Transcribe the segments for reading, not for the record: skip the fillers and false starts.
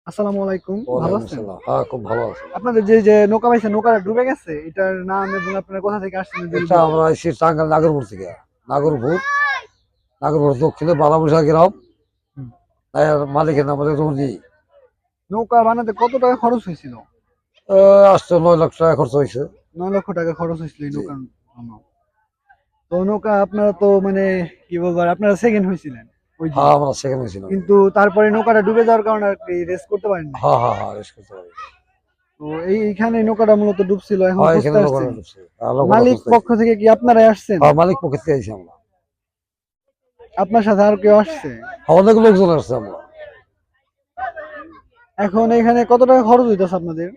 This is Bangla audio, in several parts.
আসসালামু আলাইকুম। ভালো ওয়ালাইকুম আছেন? আসসালাম। হ্যাঁ, খুব ভালো আছি। আপনাদের যে নৌকা পাইছেন, নৌকাটা ডুবে গেছে। এটার নাম এবং আপনারা কোথা থেকে আসছেন যদি এটা বলতেন? আমরা এসেছি টাঙ্গাইল নাগরপুর থেকে। নাগরপুর, নাগরপুর দক্ষিণে বালামুশা গ্রাম। হুম। এর মালিকের নাম হচ্ছে রনি। নৌকা বানাতে কত টাকা খরচ হয়েছিল? আসছে 9 লাখ টাকা খরচ হয়েছে। ৯ লক্ষ টাকা খরচ হয়েছিল এই জি। নৌকার জন্য। তো নৌকা আপনারা তো মানে কি বলবো আর আপনারা সেকেন্ড হয়েছিলেন ওইদিন। হ্যাঁ, আমরা সেখানে ছিলাম। কিন্তু তারপরে নৌকাটা ডুবে যাওয়ার কারণে আর কি রেস করতে পারেন নাই। হ্যাঁ, হ্যাঁ, হ্যাঁ, রেস্ট করতে পারি। তো এইখানে নৌকাটা মূলত ডুবছিল। এখন হ্যাঁ, খুঁজতে এখানে লোকটা আসছেন। ঢুকছে। লোকটা মালিক খুঁজতে পক্ষ আইছি। থেকে কি আপনারাই আসছেন? হ্যাঁ, মালিক পক্ষে থেকে আইছি আমরা। আপনার সাথে আর কেউ আসছে? হ্যাঁ, অনেক লোকজন আসছে আমরা। এখন এখানে কত টাকা খরচ হইতেছে আপনাদের?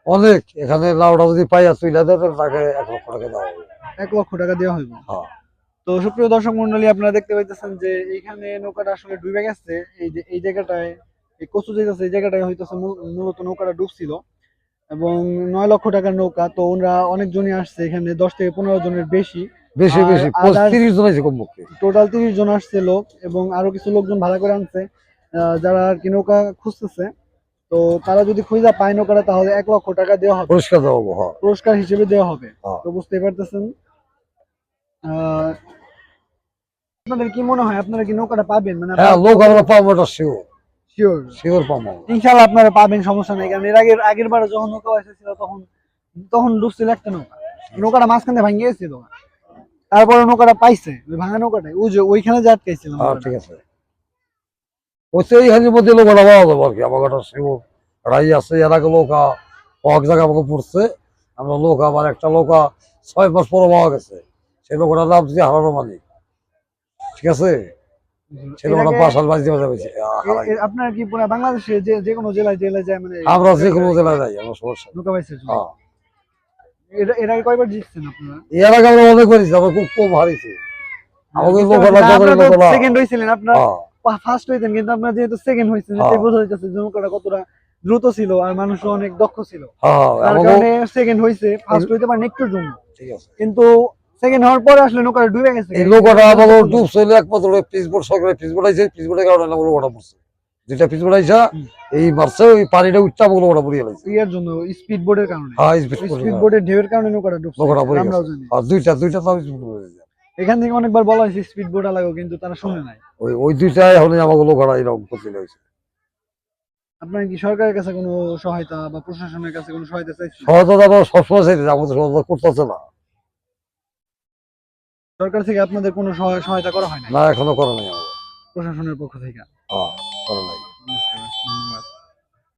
অনেক এখানে লাউডা যদি পাইয়া তুইলা দেয় তাহলে তাকে 1 লক্ষ টাকা দেওয়া হবে। ১ লক্ষ টাকা দেওয়া হইব। হ্যাঁ, তো সুপ্রিয় দর্শক মন্ডলী আপনারা দেখতে পাইতেছেন যে এইখানে নৌকাটা আসলে ডুবে গেছে। এই যে এই জায়গাটায় এই কচু যেটা আছে এই জায়গাটায় হইতেছে মূলত নৌকাটা ডুবছিল এবং ৯ লক্ষ টাকার নৌকা। তো ওনারা অনেকজনই আসছে এখানে ১০ থেকে ১৫ জনের বেশি। বেশি আর বেশি আদার্স 30 জন আছে কমপক্ষে। টোটাল ৩০ জন আসছে লোক এবং আরো কিছু লোকজন ভাড়া করে আনছে যারা আর কি নৌকা খুঁজতেছে। তো তারা যদি খুঁজে পায় নৌকাটা তাহলে ১ লক্ষ টাকা দেওয়া হবে, পরিষ্কার দেওয়া হবে। হ্যাঁ, পুরস্কার হিসেবে দেওয়া হবে। হ্যাঁ। তো বুঝতেই পারতেছেন। আহ আপনাদের কি মনে হয় আপনারা কি নৌকাটা পাবেন? মানে হ্যাঁ, আপনারা লোক কত আমরা পাবো, এটা শিওর। শিওর? শিওর পাবো আমরা। ইনশাআল্লাহ আপনারা পাবেন, সমস্যা নাই। কারণ এর আগের বারে যখন নৌকা এসেছিল তখন তখন ডুবছিল একটা নৌকা। নৌকাটা মাঝখান দিয়ে ভাঙে গেছিল। তারপরে নৌকাটা পাইছে, ওই ভাঙা নৌকাটাই ওই যে ওইখানে যে আটকাইছিল হ্যাঁ, নৌকাটা। ঠিক আছে। ওইসে এইখানের মধ্যে লোক পাওয়া যাবো আর কি। আমার একটা শিওর রাই আছে, এর আগে নৌকা এক জায়গায় আমাকে পড়ছে। আমরা নৌকা আমার একটা নৌকা 6 মাস পরে পাওয়া গেছে। সেই নৌকাটার নাম হচ্ছে হারানো মালিক। ঠিক আছে, সেই এর নৌকাটা আগে 5 সাল বাঁচতে যাবে হারাই। আপনারা কি পুরো বাংলাদেশে যে কোনো জেলায় জেলায় যায় মানে আমরা যে কোনো জেলায় যাই, আমরা সমস্যা নেই। নৌকা পাইছে জন্য? হ্যাঁ, এর আগে কয়বার জিতছেন আপনারা? এর আগে আমরা অনেক বাড়িছি, আমরা খুব কম হারিয়েছি। আমাকে বুঝতে পারছি। নৌকাটা না, জলের আপনারা তো মতো না। সেকেন্ড হইছিলেন, আপনারা হ্যাঁ, ফার্স্ট হইতেন কিন্তু আপনারা যেহেতু সেকেন্ড হইছেন এতে হ্যাঁ, বোঝা যাইতেছে যে নৌকাটা কতটা দ্রুত ছিল আর মানুষও অনেক দক্ষ ছিল। হ্যাঁ, তার আমাকেও কারণে সেকেন্ড হইছে, ফার্স্ট হইতে পারেন একটুর জন্য। ঠিক আছে। কিন্তু সেকেন্ড হওয়ার পরে আসলে নৌকাটা ডুবে গেছে। এই নৌকাটা আমাকে ডুবছিল একমাত্র পিসবোর্ড, সরকারের পিসবোর্ড আছে, পিসবোর্ডের কারণে আমার নৌকাটা পড়ছে। যেটা পিসবোর্ড আইসা হুম। এই মারছে, ওই পানিটা উঠতে আমাকে নৌকাটা পড়িয়ে লাগছে। ইয়ার জন্য স্পিড বোর্ডের কারণে, হ্যাঁ, স্পিড স্পিড বোর্ডের ঢেউয়ের কারণে নৌকাটা ডুবছে, নৌকাটা পড়ে আমরাও গেছে। জানি। আর দুইটা তো স্পিড পড়ে গেছে। এখান থেকে অনেকবার বলা হয়েছে স্পিড বোর্ড লাগাও কিন্তু তারা শুনে নাই। ওই দুইটাই এখন আমাকে নৌকাটা এরকম করতে হয়েছে। আপনারা কি সরকারের কাছে কোনো সহায়তা বা প্রশাসনের কাছে কোনো সহায়তা চাইছেন? সহায়তা তো আমরা সবসময় চাইতেছি, আমাদের সহায়তা করতেছে না। সরকার থেকে আপনাদের কোনো সহায়তা করা হয় নাই না, এখনো করে নাই আমাকে। প্রশাসনের পক্ষ থেকে? হ্যাঁ, করে নাই। বুঝতে পারছি, ধন্যবাদ।